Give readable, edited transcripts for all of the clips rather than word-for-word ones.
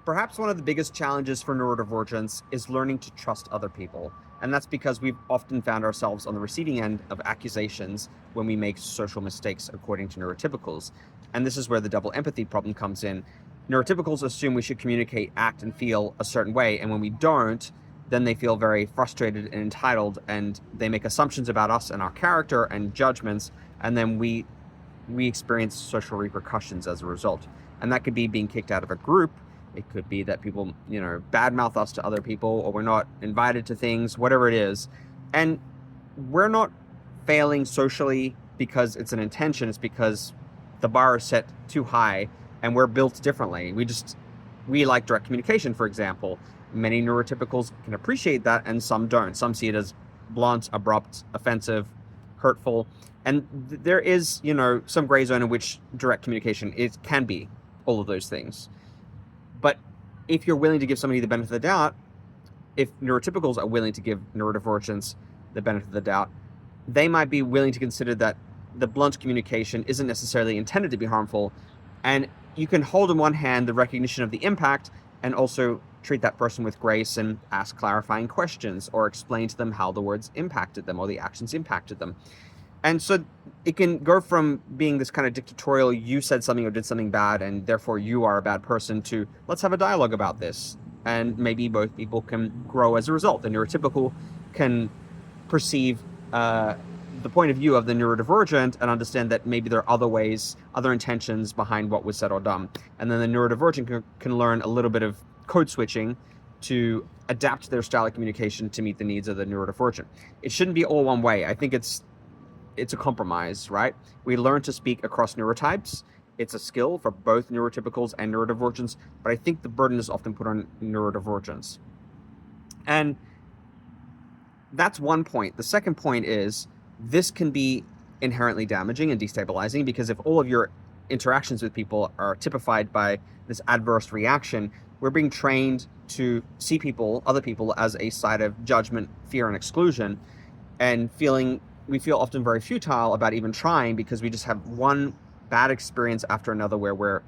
Perhaps one of the biggest challenges for neurodivergence is learning to trust other people. And that's because we've often found ourselves on the receiving end of accusations when we make social mistakes, according to neurotypicals. And this is where the double empathy problem comes in. Neurotypicals assume we should communicate, act, and feel a certain way. And when we don't, then they feel very frustrated and entitled, and they make assumptions about us and our character and judgments. And then we experience social repercussions as a result. And that could be being kicked out of a group. It could be that people, badmouth us to other people, or we're not invited to things, whatever it is. And we're not failing socially because it's an intention. It's because the bar is set too high and we're built differently. We like direct communication, for example. Many neurotypicals can appreciate that and some don't. Some see it as blunt, abrupt, offensive, hurtful. And there is, some gray zone in which direct communication can be all of those things. But if you're willing to give somebody the benefit of the doubt, if neurotypicals are willing to give neurodivergents the benefit of the doubt, they might be willing to consider that the blunt communication isn't necessarily intended to be harmful. And you can hold in one hand the recognition of the impact and also treat that person with grace and ask clarifying questions or explain to them how the words impacted them or the actions impacted them. And so it can go from being this kind of dictatorial, you said something or did something bad and therefore you are a bad person, to let's have a dialogue about this. And maybe both people can grow as a result. The neurotypical can perceive the point of view of the neurodivergent and understand that maybe there are other ways, other intentions behind what was said or done. And then the neurodivergent can learn a little bit of code switching to adapt their style of communication to meet the needs of the neurodivergent. It shouldn't be all one way. I think it's a compromise, right? We learn to speak across neurotypes. It's a skill for both neurotypicals and neurodivergents, but I think the burden is often put on neurodivergence. And that's one point. The second point is this can be inherently damaging and destabilizing, because if all of your interactions with people are typified by this adverse reaction, we're being trained to see other people as a side of judgment, fear, and exclusion, and we feel often very futile about even trying, because we just have one bad experience after another where we're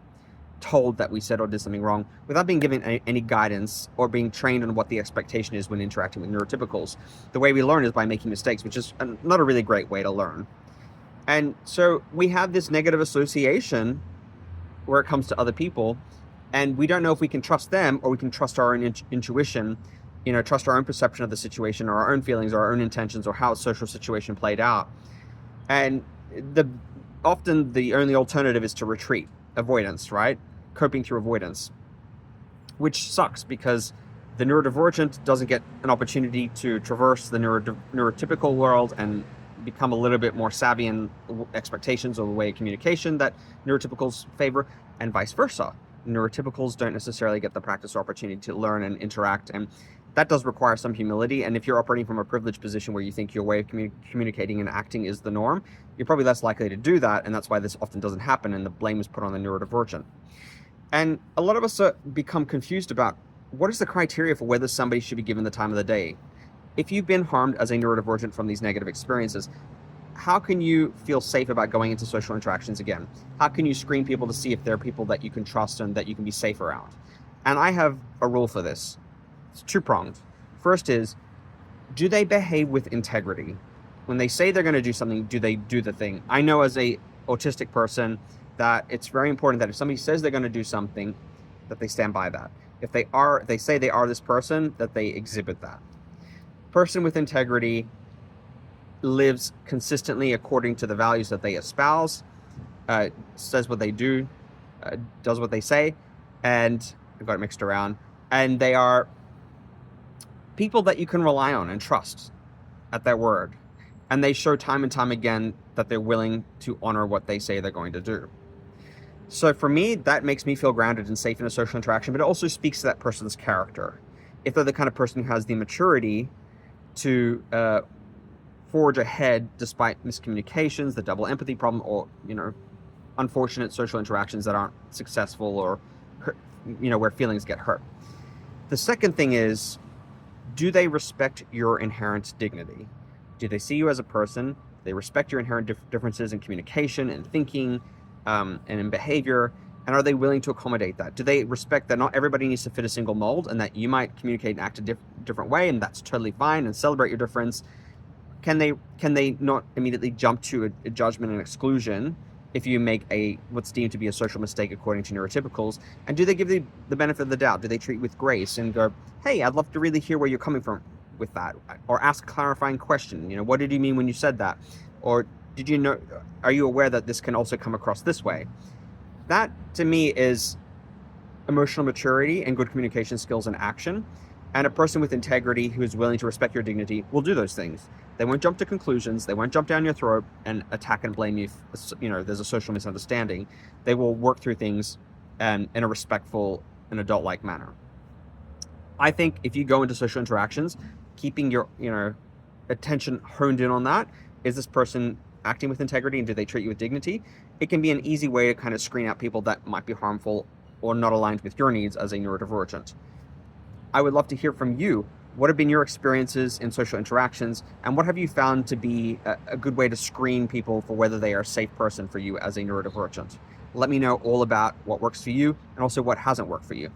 told that we said or did something wrong without being given any guidance or being trained on what the expectation is when interacting with neurotypicals. The way we learn is by making mistakes, which is not a really great way to learn. And so we have this negative association where it comes to other people, and we don't know if we can trust them or we can trust our own intuition, trust our own perception of the situation or our own feelings or our own intentions or how a social situation played out. And often the only alternative is to retreat, avoidance, right? Coping through avoidance, which sucks because the neurodivergent doesn't get an opportunity to traverse the neurotypical world and become a little bit more savvy in expectations or the way of communication that neurotypicals favor, and vice versa. Neurotypicals don't necessarily get the practice or opportunity to learn and interact, and that does require some humility. And if you're operating from a privileged position where you think your way of communicating and acting is the norm, you're probably less likely to do that, and that's why this often doesn't happen, and the blame is put on the neurodivergent. And a lot of us become confused about what is the criteria for whether somebody should be given the time of the day. If you've been harmed as a neurodivergent from these negative experiences, how can you feel safe about going into social interactions again? How can you screen people to see if they're people that you can trust and that you can be safe around? And I have a rule for this. It's two-pronged. First is, do they behave with integrity? When they say they're going to do something, do they do the thing? I know as a autistic person that it's very important that if somebody says they're going to do something, that they stand by that. If they say they are this person, that they exhibit that. Person with integrity lives consistently according to the values that they espouse, says what they do, does what they say, and I've got it mixed around. And they are people that you can rely on and trust at their word. And they show time and time again that they're willing to honor what they say they're going to do. So for me, that makes me feel grounded and safe in a social interaction, but it also speaks to that person's character. If they're the kind of person who has the maturity to forge ahead despite miscommunications, the double empathy problem, or, unfortunate social interactions that aren't successful, or, where feelings get hurt. The second thing is, do they respect your inherent dignity? Do they see you as a person? They respect your inherent differences in communication and thinking, and in behavior, And are they willing to accommodate that? Do they respect that not everybody needs to fit a single mold, and that you might communicate and act a different way, and that's totally fine, and celebrate your difference? Can they not immediately jump to a judgment and exclusion if you make what's deemed to be a social mistake according to neurotypicals? And do they give the benefit of the doubt? Do they treat with grace and go, hey, I'd love to really hear where you're coming from with that, or ask a clarifying question? What did you mean when you said that? Or are you aware that this can also come across this way? That, to me, is emotional maturity and good communication skills in action. And a person with integrity who is willing to respect your dignity will do those things. They won't jump to conclusions. They won't jump down your throat and attack and blame you if there's a social misunderstanding. They will work through things in a respectful and adult-like manner. I think if you go into social interactions, keeping your attention honed in on that, is this person acting with integrity, and do they treat you with dignity? It can be an easy way to kind of screen out people that might be harmful or not aligned with your needs as a neurodivergent. I would love to hear from you. What have been your experiences in social interactions, and what have you found to be a good way to screen people for whether they are a safe person for you as a neurodivergent? Let me know all about what works for you and also what hasn't worked for you.